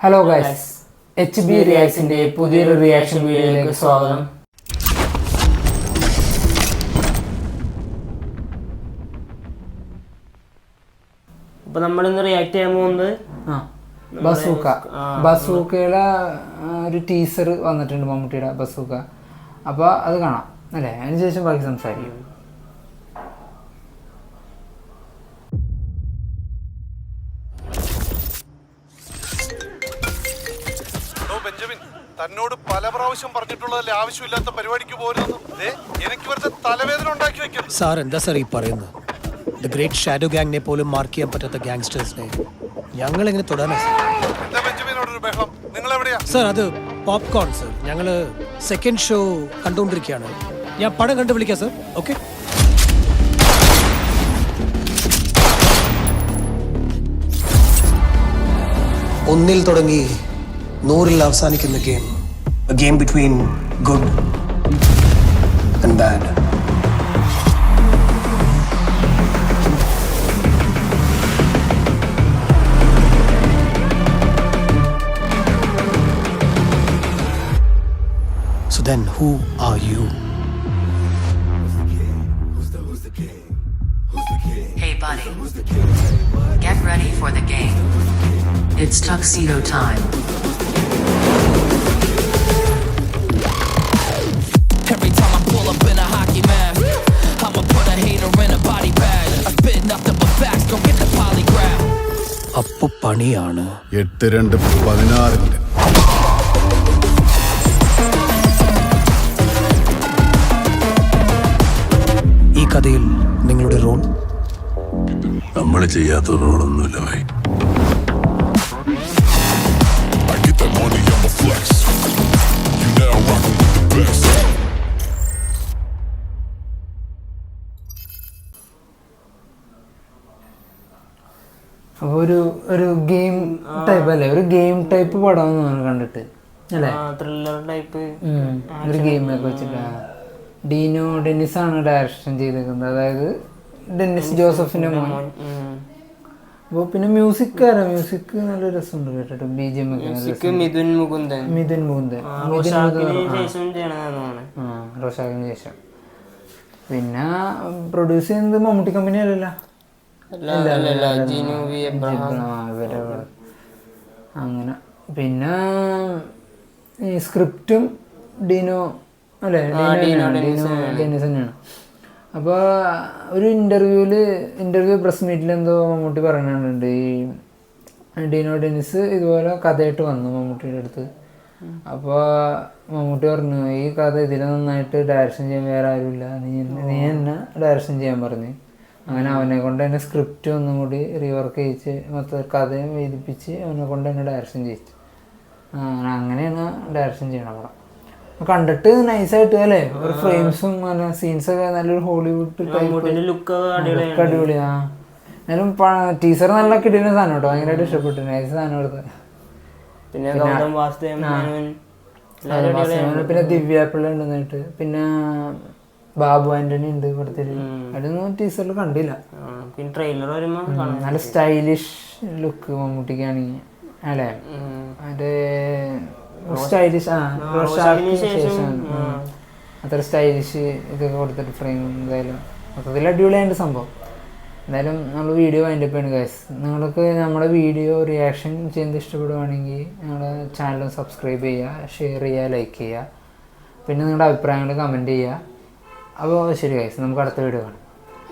Hello guys, HB റിയാക്ഷൻ്റെ പുതിയൊരു reaction വീഡിയോയിലേക്ക് സ്വാഗതം. അപ്പോൾ നമ്മളിന്ന് റിയാക്ട് ചെയ്യാൻ പോകുന്നത് ബസൂക്കയുടെ ഒരു ടീസർ വന്നിട്ടുണ്ട്, മമ്മൂട്ടിയുടെ ബസൂക്ക. അപ്പോൾ അത് കാണാം അല്ലേ, അതിനുശേഷം ബാക്കി സംസാരിക്കും. ബെഞ്ചമിൻ, തന്നോട് പല പ്രാവശ്യം പറഞ്ഞിട്ടുള്ളതല്ലേ ആവശ്യമില്ലാത്ത പരിപാടിക്ക് പോരുന്നു. എനിക്ക് വെറുതെ തലവേദന ഉണ്ടാക്കി വെക്കും. സാർ എന്താ സാർ ഈ പറയുന്നത്? ദ ഗ്രേറ്റ് ഷാഡോ ഗാങ്ങിനെ പോലും മാർക്ക് ചെയ്യാൻ പറ്റാത്ത ഗാങ്സ്റ്റേഴ്സിനെ ഞങ്ങൾ എങ്ങനെ തൊടാനാ എന്താ ബെഞ്ചമിനോടൊരു ബഹളം? നിങ്ങൾ എവിടെയാ സാർ? അത് പോപ്കോൺ സാർ. ഞങ്ങള് സെക്കൻഡ് ഷോ കണ്ടുകൊണ്ടിരിക്കുകയാണ്. ഞാൻ പടം കണ്ടു വിളിക്കാം സാർ. ഓക്കെ. ഒന്നിൽ തുടങ്ങി 100-ൽ അവസാനിക്കുന്ന game. A game between good and bad. So then who are you? Hey buddy, get ready for the game. It's tuxedo time. Every time I pull up in a hockey mask, I'ma put a hater in a body bag. I spit nothing but facts, go get the polygraph. അപ്പൊ പണിയാണ്. 8-2-16. ഈ കഥയിൽ നിങ്ങളുടെ role? നമ്മൾ ചെയ്യാത്ത റോളൊന്നുമില്ല ഭായി. അപ്പോൾ ഒരു game type അല്ലേ, ഒരു ഗെയിം ടൈപ്പ് പടം കണ്ടിട്ട് അല്ലേ, ത്രില്ലർ ടൈപ്പ് ഒരു ഗെയിമൊക്കെ വെച്ചിട്ട്. ഡീനോ ഡെന്നിസ് ആണ് ഡയറക്ഷൻ ചെയ്തേക്കുന്നത്, അതായത് ഡെന്നിസ് ജോസഫിന്റെ മോൻ. അപ്പോൾ പിന്നെ മ്യൂസിക് നല്ല രസമുണ്ട് കേട്ടിട്ട്. BGM ഒക്കെ മിഥുൻ മുകുന്ദൻ. റോഷാക്കിന് ശേഷം. പിന്നെ പ്രൊഡ്യൂസ് ചെയ്യുന്നത് മമ്മൂട്ടി കമ്പനി അല്ലല്ലോ, അങ്ങനെ. പിന്നെ ഈ സ്ക്രിപ്റ്റും ഡീനോ അല്ലേ, ഡെന്നിസ് തന്നെയാണ്. അപ്പോൾ ഒരു ഇൻ്റർവ്യൂ പ്രസ് മീറ്റിൽ എന്തോ മമ്മൂട്ടി പറയുന്നുണ്ട്, ഈ ഡീനോ ഡെന്നിസ് ഇതുപോലെ കഥയായിട്ട് വന്നു മമ്മൂട്ടിയുടെ അടുത്ത്. അപ്പോൾ മമ്മൂട്ടി പറഞ്ഞു, ഈ കഥ ഇതിൽ നന്നായിട്ട് ഡയറക്ഷൻ ചെയ്യാൻ വേറെ ആരുമില്ല, നീ തന്നെ ഡയറക്ഷൻ ചെയ്യാൻ പറഞ്ഞു. അങ്ങനെ അവനെ കൊണ്ട് തന്നെ സ്ക്രിപ്റ്റ് ഒന്നും കൂടി റീവർക്ക് ചെയ്യിച്ച് മൊത്തം കഥയും എഴുതിപ്പിച്ച് അവനെ കൊണ്ട് തന്നെ ഡയറക്ഷൻ ചെയ്യിച്ചു. അങ്ങനെയാണ് ഡയറക്ഷൻ ചെയ്യണം പടം. കണ്ടിട്ട് നൈസായിട്ട് അല്ലേ, ഒരു ഫ്രെയിംസും അങ്ങനെ സീൻസൊക്കെ നല്ലൊരു ഹോളിവുഡ് ലുക്ക് അടിപൊളിയാ. എന്നാലും ടീച്ചർ നല്ല കിട്ടിയ സാധനം കേട്ടോ, ഭയങ്കരമായിട്ട് ഇഷ്ടപ്പെട്ടു. നൈസ് സാധനം എടുത്തത്. പിന്നെ ദിവ്യാപ്പിള്ള ഉണ്ടെന്നിട്ട്, പിന്നെ ബാബു ആന്റണി ഉണ്ട് പടത്തില്. അതൊന്നും ടീച്ചറിൽ കണ്ടില്ല. നല്ല സ്റ്റൈലിഷ് ലുക്ക് മമ്മൂട്ടിക്കാണെങ്കിൽ അല്ലേ, മറ്റേ സ്റ്റൈലിഷ് ശേഷം അത്ര സ്റ്റൈലിഷ് ഇതൊക്കെ കൊടുത്തിട്ട് ഫ്രെയിം. എന്തായാലും മൊത്തത്തിൽ അടിപൊളിയായിട്ട് സംഭവം. എന്തായാലും നമ്മൾ വീഡിയോ വൈൻഡ് അപ്പ് ചെയ്യണം ഗൈസ്. നിങ്ങൾക്ക് നമ്മുടെ വീഡിയോ റിയാക്ഷൻ ചെയ്യുന്നത് ഇഷ്ടപ്പെടുവാണെങ്കിൽ ഞങ്ങളുടെ ചാനൽ സബ്സ്ക്രൈബ് ചെയ്യുക, ഷെയർ ചെയ്യുക, ലൈക്ക് ചെയ്യുക. പിന്നെ നിങ്ങളുടെ അഭിപ്രായങ്ങൾ കമൻറ്റ് ചെയ്യുക. അപ്പോൾ ശരി ഗൈസ്, നമുക്ക് അടുത്ത വീഡിയോ കാണാം.